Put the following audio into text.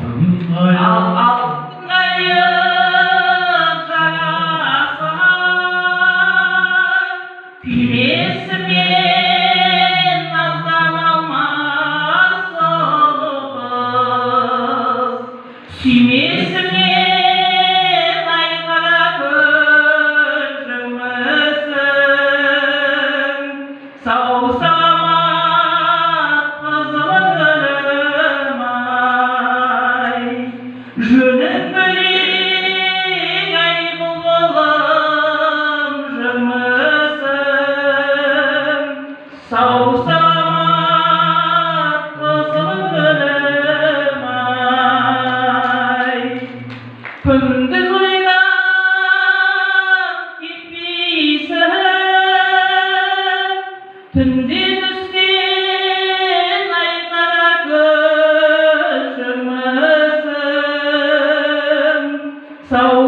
алтын алтын жараса күймесімен наздан алмас ұлпыз сүймесімен айқара көз жұмысың сау саламат қызылым ай жөнін бөлек ай бұлбұлым жұмысың сау саламат қызылым ай күндіз ойлап кетпейсің түнде түскен айқара көз жұмысың сау